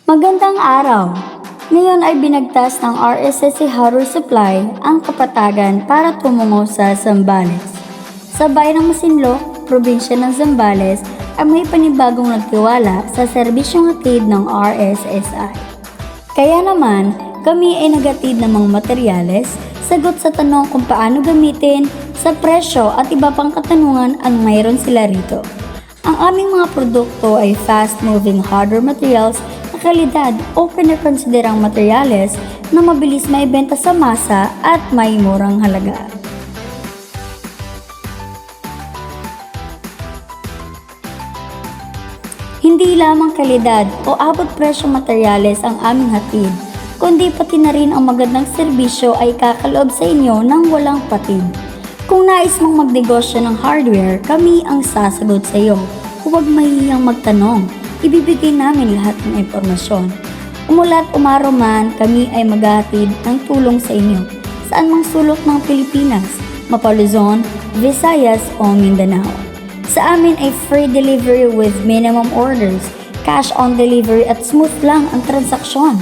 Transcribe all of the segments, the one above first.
Magandang araw! Ngayon ay binagtas ng RSSC Hardware Supply ang kapatagan para tumungo sa Zambales. Sa bayan ng Masinloc, probinsya ng Zambales, ay may panibagong nagtiwala sa serbisyong hatid ng RSSI. Kaya naman, kami ay nagatid ng mga materyales, sagot sa tanong kung paano gamitin, sa presyo at iba pang katanungan ang mayroon sila rito. Ang aming mga produkto ay fast-moving hardware materials na kalidad o pinakonsiderang materyales na mabilis maibenta sa masa at may murang halaga. Hindi lamang kalidad o abot presyong materyales ang aming hatid, kundi pati na rin ang magandang serbisyo ay kakaloob sa inyo ng walang patid. Kung nais mong magnegosyo ng hardware, kami ang sasagot sa iyo. Huwag mahihiyang magtanong, ibibigay namin lahat ng impormasyon. Umulat umaraw man, kami ay maghahatid ng tulong sa inyo. Saan mang sulok ng Pilipinas, Mapa Luzon, Visayas o Mindanao. Sa amin ay free delivery with minimum orders, cash on delivery at smooth lang ang transaksyon.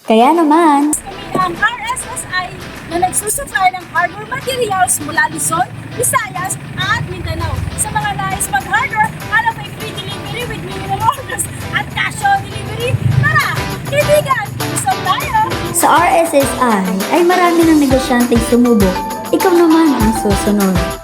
Kaya naman, Kami ang RSSI na nagsusupply ng hardware materials mula Luzon, Visayas at Mindanao. Sa mga nais mag-hardware, hanap ay free delivery with minimum orders at cash on delivery. Tara, kaibigan, isang tayo! sa RSSI ay marami ng negosyanteng sumubok. Ikaw naman ang susunod.